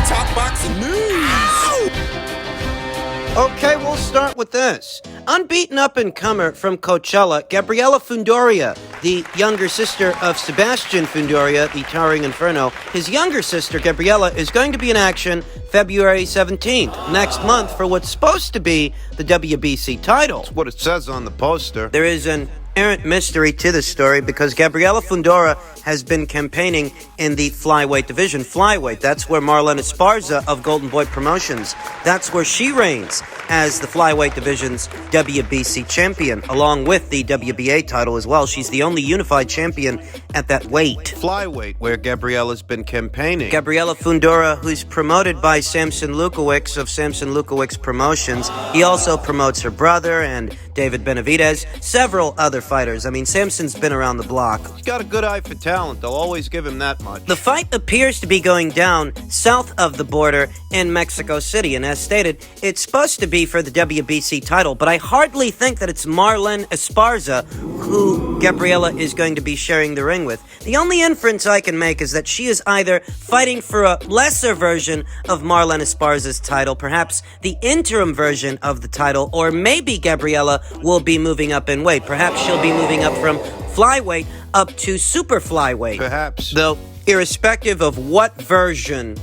Top boxing news. Okay, we'll start with this. Unbeaten up-and-comer from Coachella, Gabriella Fundora, the younger sister of Sebastian Fundora, the Towering Inferno. His younger sister, Gabriella, is going to be in action February 17th, next month, for what's supposed to be the WBC title. That's what it says on the poster. There is an inherent mystery to this story because Gabriella Fundora has been campaigning in the flyweight division. Flyweight, that's where Marlene Esparza of Golden Boy Promotions, that's where she reigns as the flyweight division's WBC champion, along with the WBA title as well. She's the only unified champion at that weight. Flyweight, where Gabriella's been campaigning. Gabriella Fundora, who's promoted by Samson Lukowicz of Samson Lukowicz Promotions. He also promotes her brother and David Benavidez, several other fighters. I mean, Samson's been around the block. He's got a good eye for talent. They'll always give him that much. The fight appears to be going down south of the border in Mexico City, and as stated, it's supposed to be for the WBC title, but I hardly think that it's Marlene Esparza who Gabriella is going to be sharing the ring with. The only inference I can make is that she is either fighting for a lesser version of Marlene Esparza's title, perhaps the interim version of the title, or maybe Gabriella will be moving up in weight. Perhaps she'll be moving up from flyweight up to super flyweight. Perhaps. Though, irrespective of what version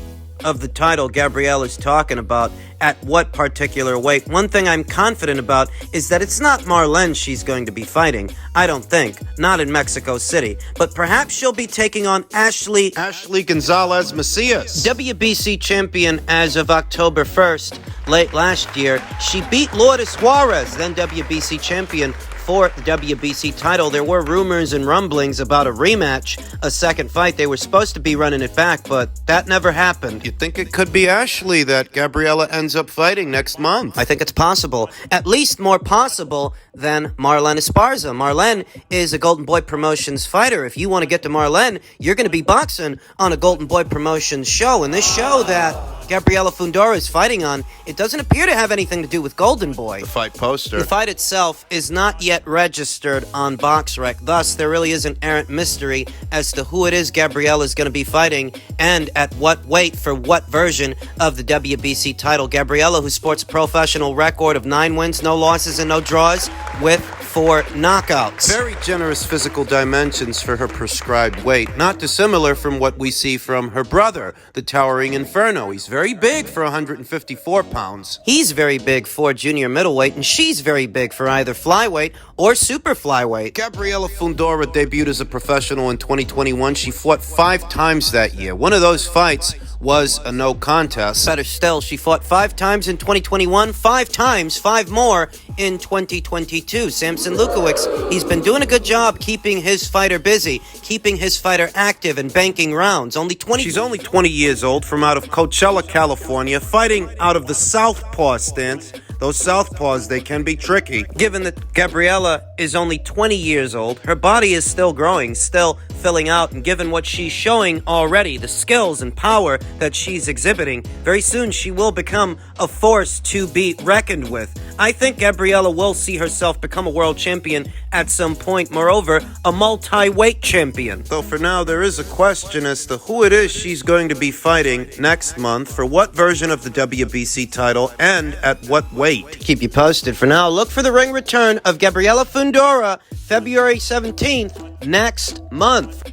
of the title Gabrielle is talking about, at what particular weight, one thing I'm confident about is that it's not Marlene she's going to be fighting. I don't think. Not in Mexico City. But perhaps she'll be taking on Ashley Gonzalez Macias. WBC champion as of October 1st. Late last year, she beat Lourdes Suarez, then WBC champion, for the WBC title. There were rumors and rumblings about a rematch, a second fight. They were supposed to be running it back, but that never happened. You think it could be Ashley that Gabriella ends up fighting next month? I think it's possible. At least more possible than Marlene Esparza. Marlene is a Golden Boy Promotions fighter. If you want to get to Marlene, you're going to be boxing on a Golden Boy Promotions show. And this show that Gabriella Fundora is fighting on, it doesn't appear to have anything to do with Golden Boy. The fight poster. The fight itself is not yet registered on BoxRec. Thus, there really is an errant mystery as to who it is Gabriella is going to be fighting and at what weight for what version of the WBC title. Gabriella, who sports a professional record of 9 wins, no losses, and no draws, with 4 knockouts. Very generous physical dimensions for her prescribed weight. Not dissimilar from what we see from her brother, the Towering Inferno. He's very big for 154 pounds. He's very big for junior middleweight, and she's very big for either flyweight or super flyweight. Gabriella Fundora debuted as a professional in 2021. She fought 5 times that year. One of those fights was a no contest. Better still, she fought 5 times in 2021, 5 times, 5 more in 2022. Samson Lukowicz, he's been doing a good job keeping his fighter busy, keeping his fighter active and banking rounds. She's only 20 years old, from out of Coachella, California, fighting out of the southpaw stance. Those southpaws, they can be tricky. Given that Gabriella is only 20 years old, her body is still growing, still filling out, and given what she's showing already, the skills and power that she's exhibiting, very soon she will become a force to be reckoned with. I think Gabriella will see herself become a world champion at some point, moreover, a multi-weight champion. Though for now, there is a question as to who it is she's going to be fighting next month, for what version of the WBC title, and at what weight. Keep you posted. For now, look for the ring return of Gabriella Fundora, February 17th, next month.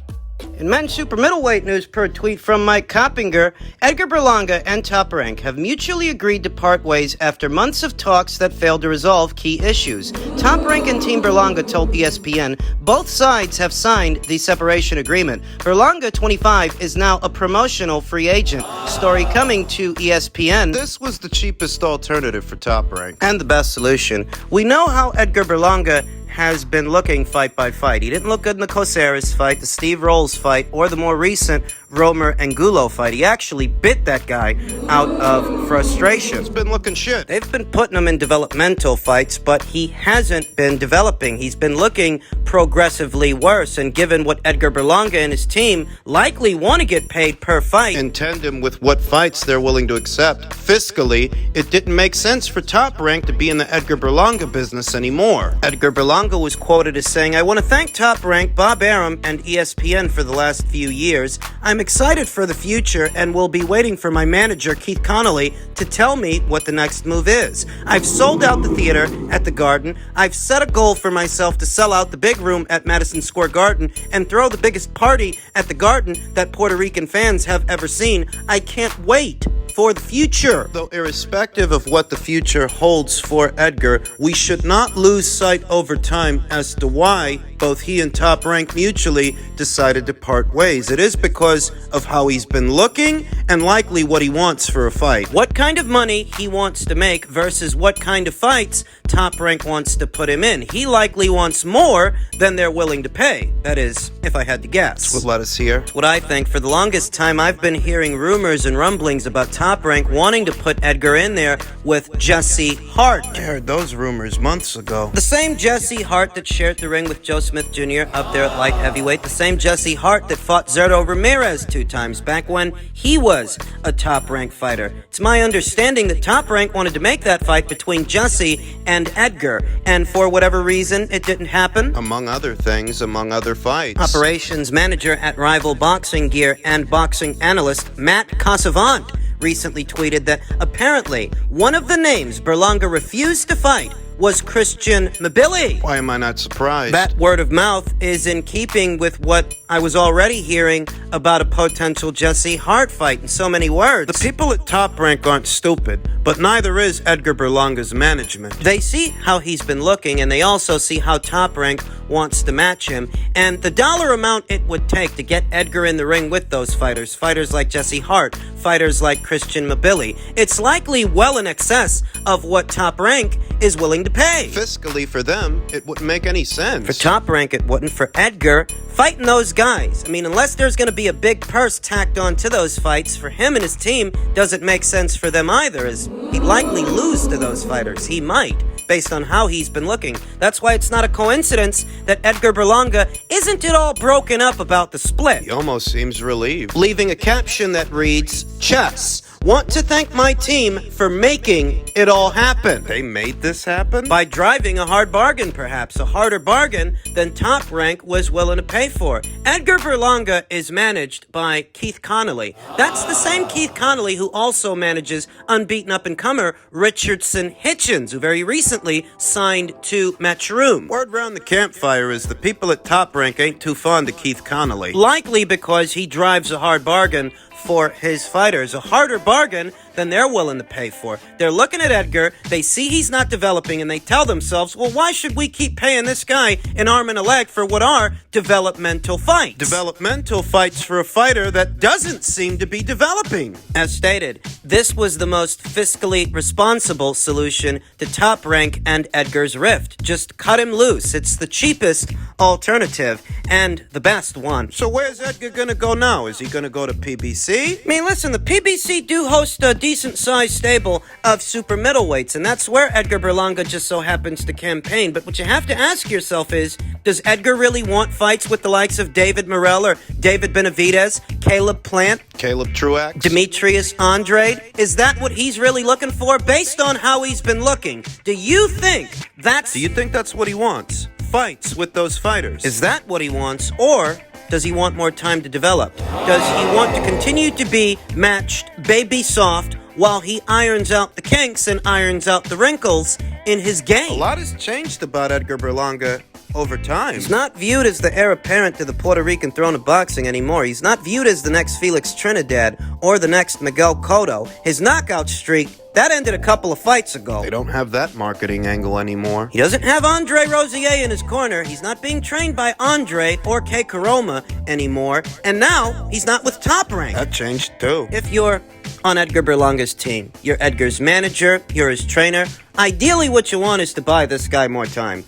In men's super middleweight news, per tweet from Mike Coppinger, Edgar Berlanga and Toprank have mutually agreed to part ways after months of talks that failed to resolve key issues. Toprank and Team Berlanga told ESPN both sides have signed the separation agreement. Berlanga, 25, is now a promotional free agent. Story coming to ESPN. This was the cheapest alternative for Toprank. And the best solution. We know how Edgar Berlanga has been looking fight by fight. He didn't look good in the Coceres fight, the Steve Rolls fight, or the more recent Romer Angulo fight. He actually bit that guy out of frustration. He's been looking shit. They've been putting him in developmental fights, but he hasn't been developing. He's been looking progressively worse, and given what Edgar Berlanga and his team likely want to get paid per fight, in tandem with what fights they're willing to accept, fiscally, it didn't make sense for Top Rank to be in the Edgar Berlanga business anymore. Edgar Berlanga Berlanga was quoted as saying, "I want to thank Top Rank, Bob Arum, and ESPN for the last few years. I'm excited for the future and will be waiting for my manager, Keith Connolly, to tell me what the next move is. I've sold out the theater at the Garden. I've set a goal for myself to sell out the big room at Madison Square Garden and throw the biggest party at the Garden that Puerto Rican fans have ever seen. I can't wait for the future." Though irrespective of what the future holds for Edgar, we should not lose sight over time as to why both he and Top Rank mutually decided to part ways. It is because of how he's been looking and likely what he wants for a fight. What kind of money he wants to make versus what kind of fights Top Rank wants to put him in. He likely wants more than they're willing to pay. That is, if I had to guess. Would let us hear. What I think. For the longest time, I've been hearing rumors and rumblings about Top Rank wanting to put Edgar in there with Jesse Hart. I heard those rumors months ago. The same Jesse Hart that shared the ring with Joe Smith Jr. up there at light heavyweight. The same Jesse Hart that fought Zerto Ramirez 2 times back when he was a Top Rank fighter. It's my understanding that Top Rank wanted to make that fight between Jesse and Edgar, and for whatever reason, it didn't happen. Among other things, among other fights. Operations manager at Rival Boxing Gear and boxing analyst Matt Casavant recently tweeted that apparently one of the names Berlanga refused to fight was Christian Mabili. Why am I not surprised? That word of mouth is in keeping with what I was already hearing about a potential Jesse Hart fight in so many words. The people at Top Rank aren't stupid, but neither is Edgar Berlanga's management. They see how he's been looking, and they also see how Top Rank wants to match him, and the dollar amount it would take to get Edgar in the ring with those fighters like Jesse Hart, fighters like Christian Mabili, it's likely well in excess of what Top Rank is willing to pay. Fiscally for them, it wouldn't make any sense. For Top Rank, it wouldn't. For Edgar, fighting those guys, I mean, unless there's going to be a big purse tacked on to those fights, for him and his team, doesn't make sense for them either, as he'd likely lose to those fighters. He might, based on how he's been looking. That's why it's not a coincidence that Edgar Berlanga isn't at all broken up about the split. He almost seems relieved. Leaving a caption that reads, "Chess. Want to thank my team for making it all happen." They made this happen? By driving a hard bargain, perhaps. A harder bargain than Top Rank was willing to pay for. Edgar Berlanga is managed by Keith Connolly. That's the same Keith Connolly who also manages unbeaten up-and-comer Richardson Hitchens, who very recently signed to Matchroom. Word round the campfire is the people at Top Rank ain't too fond of Keith Connolly. Likely because he drives a hard bargain for his fighters, a harder bargain than they're willing to pay for. They're looking at Edgar, they see he's not developing, and they tell themselves, well, why should we keep paying this guy an arm and a leg for what are developmental fights? Developmental fights for a fighter that doesn't seem to be developing. As stated, this was the most fiscally responsible solution to Top Rank and Edgar's rift. Just cut him loose. It's the cheapest alternative and the best one. So where's Edgar gonna go now? Is he gonna go to PBC? I mean, listen, the PBC do host a decent-sized stable of super middleweights, and that's where Edgar Berlanga just so happens to campaign. But what you have to ask yourself is, does Edgar really want fights with the likes of David Morrell or David Benavidez, Caleb Plant, Caleb Truax, Demetrius Andrade? Is that what he's really looking for based on how he's been looking? Do you think that's what he wants? Fights with those fighters. Is that what he wants, or does he want more time to develop? Does he want to continue to be matched baby soft while he irons out the kinks and irons out the wrinkles in his game? A lot has changed about Edgar Berlanga over time. He's not viewed as the heir apparent to the Puerto Rican throne of boxing anymore. He's not viewed as the next Felix Trinidad or the next Miguel Cotto. His knockout streak, that ended a couple of fights ago. They don't have that marketing angle anymore. He doesn't have Andre Rosier in his corner. He's not being trained by Andre or Kei Karoma anymore. And now, he's not with Top Rank. That changed too. If you're on Edgar Berlanga's team, you're Edgar's manager, you're his trainer, ideally what you want is to buy this guy more time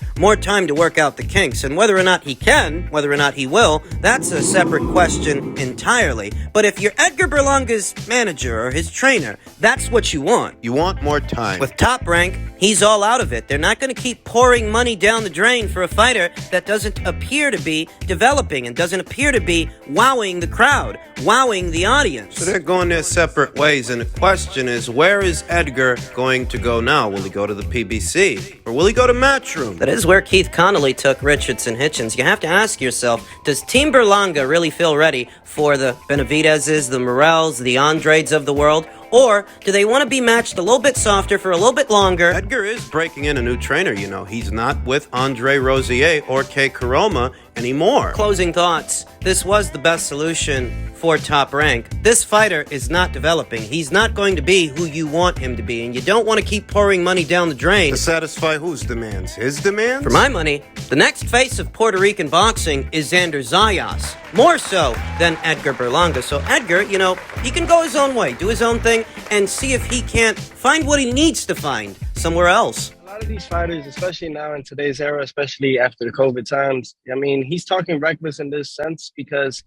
to work out the kinks. And whether or not he can, whether or not he will, that's a separate question entirely. But if you're Edgar Berlanga's manager or his trainer, that's what you want. You want more time. With Top Rank, he's all out of it. They're not going to keep pouring money down the drain for a fighter that doesn't appear to be developing and doesn't appear to be wowing the crowd, wowing the audience. So they're going their separate ways, and the question is, where is Edgar going to go now? Will he go to the PBC? Or will he go to Matchroom? That is where Keith Connolly took Richardson Hitchens. You have to ask yourself, does Team Berlanga really feel ready for the Benavidez's, the Morels, the Andrades of the world? Or do they want to be matched a little bit softer for a little bit longer? Edgar is breaking in a new trainer, you know. He's not with Andre Rosier or Kei Kuroma anymore. Closing thoughts. This was the best solution for Top Rank. This fighter is not developing. He's not going to be who you want him to be, and you don't want to keep pouring money down the drain. To satisfy whose demands? His demands? For my money, the next face of Puerto Rican boxing is Xander Zayas. More so than Edgar Berlanga. So Edgar, you know, he can go his own way, do his own thing, and see if he can't find what he needs to find somewhere else. A lot of these fighters, especially now in today's era, especially after the COVID times, I mean, he's talking reckless in this sense because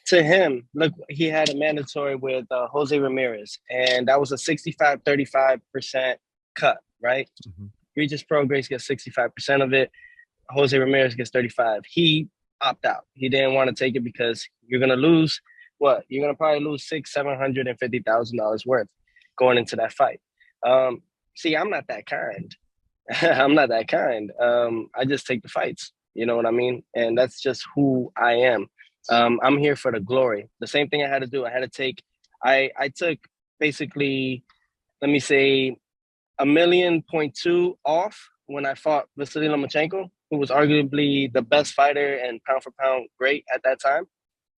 to him, look, he had a mandatory with Jose Ramirez, and that was a 65-35% cut, right? Mm-hmm. Regis Prograis gets 65% of it. Jose Ramirez gets 35%. He opted out. He didn't want to take it because you're going to lose what? You're going to probably lose $750,000 worth going into that fight. See, I'm not that kind. I'm not that kind. I just take the fights. You know what I mean? And that's just who I am. I'm here for the glory. The same thing I had to do. I took basically, let me say, $1.2 million off when I fought Vasily Lomachenko, who was arguably the best fighter and pound for pound great at that time.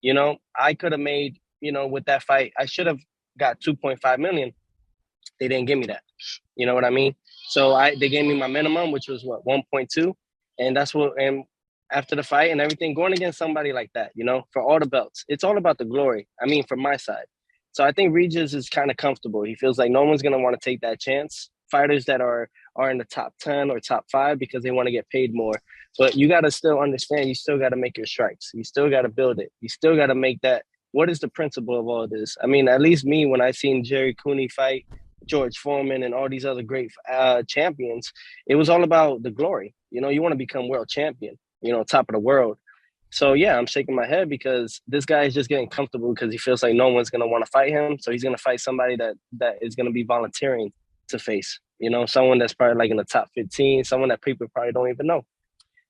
You know, I could have made, you know, with that fight, I should have got $2.5 million. They didn't give me that. You know what I mean? So they gave me my minimum, which was what, 1.2, and that's what. And after the fight and everything, going against somebody like that, you know, for all the belts, it's all about the glory. I mean, from my side. So I think Regis is kind of comfortable. He feels like no one's gonna want to take that chance. Fighters that are in the top 10 or top 5 because they want to get paid more. But you got to still understand, you still got to make your strikes. You still got to build it. You still got to make that. What is the principle of all this? I mean, at least me, when I seen Jerry Cooney fight George Foreman and all these other great champions, it was all about the glory. You know, you want to become world champion, you know, top of the world. So, yeah, I'm shaking my head because this guy is just getting comfortable because he feels like no one's going to want to fight him. So he's going to fight somebody that is going to be volunteering to face, you know, someone that's probably like in the top 15, someone that people probably don't even know,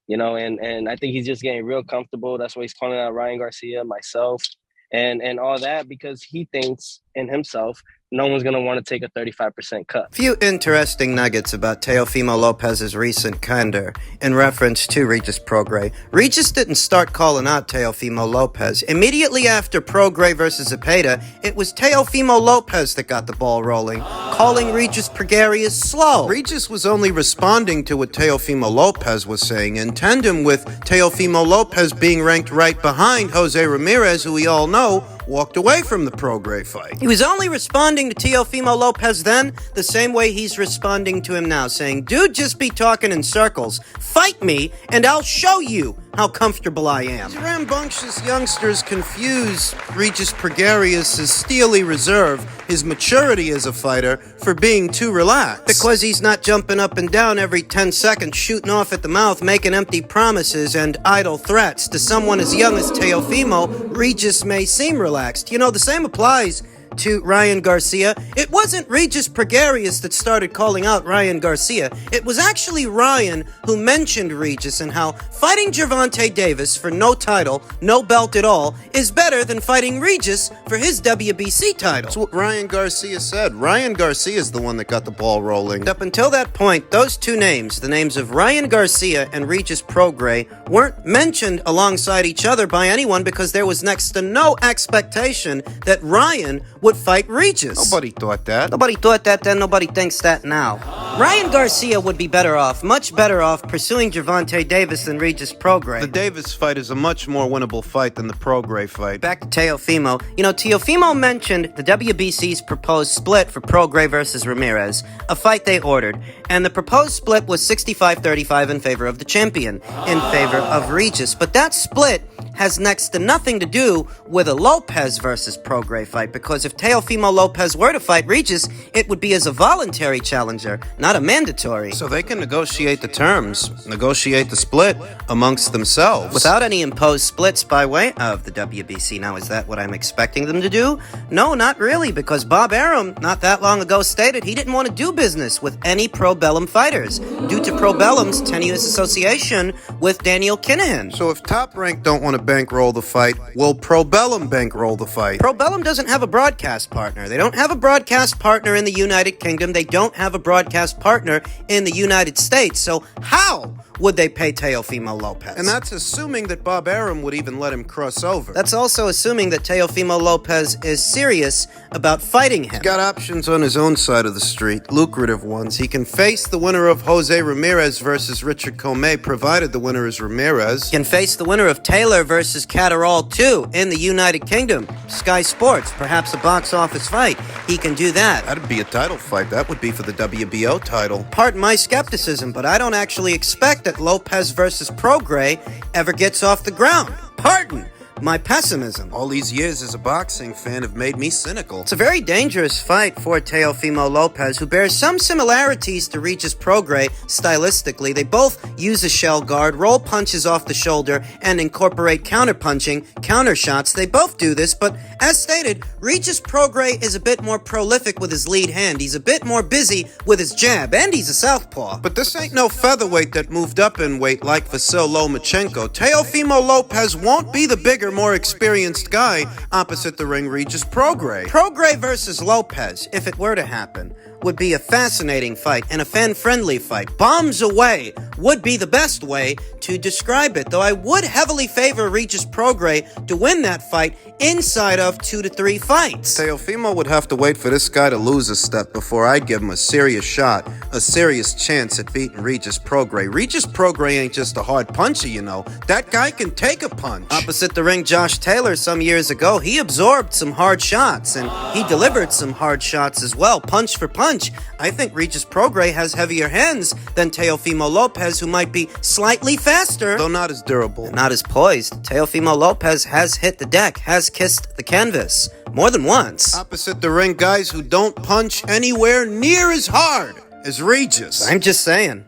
you know, and I think he's just getting real comfortable. That's why he's calling out Ryan Garcia, myself, and all that, because he thinks in himself no one's going to want to take a 35% cut. Few interesting nuggets about Teofimo Lopez's recent candor in reference to Regis Prograis. Regis didn't start calling out Teofimo Lopez. Immediately after Prograis versus Zepeda, it was Teofimo Lopez that got the ball rolling, calling Regis Prograis slow. Regis was only responding to what Teofimo Lopez was saying, in tandem with Teofimo Lopez being ranked right behind Jose Ramirez, who we all know walked away from the Prograis fight. He was only responding to Teofimo Lopez then the same way he's responding to him now, saying, dude, just be talking in circles. Fight me, and I'll show you how comfortable I am. These rambunctious youngsters confuse Regis Prograis' steely reserve, his maturity as a fighter, for being too relaxed. Because he's not jumping up and down every 10 seconds, shooting off at the mouth, making empty promises and idle threats. To someone as young as Teofimo, Regis may seem relaxed. You know, the same applies to Ryan Garcia. It wasn't Regis Prograis that started calling out Ryan Garcia. It was actually Ryan who mentioned Regis and how fighting Gervonta Davis for no title, no belt at all, is better than fighting Regis for his WBC title. That's what Ryan Garcia said. Ryan Garcia is the one that got the ball rolling. Up until that point, those two names, the names of Ryan Garcia and Regis Prograis, weren't mentioned alongside each other by anyone because there was next to no expectation that Ryan would fight Regis. Nobody thought that. Nobody thought that then, nobody thinks that now. Ryan Garcia would be better off, much better off, pursuing Gervonta Davis than Regis Prograis. The Davis fight is a much more winnable fight than the Prograis fight. Back to Teofimo. You know, Teofimo mentioned the WBC's proposed split for Prograis versus Ramirez, a fight they ordered, and the proposed split was 65-35 in favor of the champion, in favor of Regis. But that split has next to nothing to do with a Lopez versus Prograis fight, because if Teofimo Lopez were to fight Regis, it would be as a voluntary challenger, not a mandatory. So they can negotiate the terms, negotiate the split amongst themselves. Without any imposed splits by way of the WBC. Now, is that what I'm expecting them to do? No, not really, because Bob Arum, not that long ago, stated he didn't want to do business with any Pro Bellum fighters due to Pro Bellum's tenuous association with Daniel Kinahan. So if Top Rank don't want to bankroll the fight, will Pro Bellum bankroll the fight? Pro Bellum doesn't have a broadcast partner. They don't have a broadcast partner in the United Kingdom. They don't have a broadcast partner in the United States. So how would they pay Teofimo Lopez? And that's assuming that Bob Arum would even let him cross over. That's also assuming that Teofimo Lopez is serious about fighting him. He's got options on his own side of the street, lucrative ones. He can face the winner of Jose Ramirez versus Richard Comey, provided the winner is Ramirez. Can face the winner of Taylor versus Catterall 2 in the United Kingdom. Sky Sports, perhaps a box office fight. He can do that. That'd be a title fight. That would be for the WBO title. Pardon my skepticism, but I don't actually expect that Lopez versus Prograis ever gets off the ground. Pardon my pessimism. All these years as a boxing fan have made me cynical. It's a very dangerous fight for Teofimo Lopez, who bears some similarities to Regis Prograis stylistically. They both use a shell guard, roll punches off the shoulder, and incorporate counterpunching, counter shots. They both do this, but as stated, Regis Prograis is a bit more prolific with his lead hand. He's a bit more busy with his jab, and he's a southpaw. But this ain't no featherweight that moved up in weight like Vasil Lomachenko. Teofimo Lopez won't be the bigger, more experienced guy opposite the ring Regis Prograis. Prograis versus Lopez, if it were to happen, would be a fascinating fight and a fan-friendly fight. Bombs away would be the best way to describe it, though I would heavily favor Regis Prograis to win that fight inside of 2 to 3 fights. Teofimo would have to wait for this guy to lose a step before I'd give him a serious shot, a serious chance at beating Regis Prograis. Regis Prograis ain't just a hard puncher, you know. That guy can take a punch. Opposite the ring, Josh Taylor, some years ago, he absorbed some hard shots, and he delivered some hard shots as well, punch for punch. I think Regis Prograis has heavier hands than Teofimo Lopez, who might be slightly faster, though not as durable. And not as poised. Teofimo Lopez has hit the deck, has kissed the canvas more than once. Opposite the ring, guys who don't punch anywhere near as hard as Regis. I'm just saying.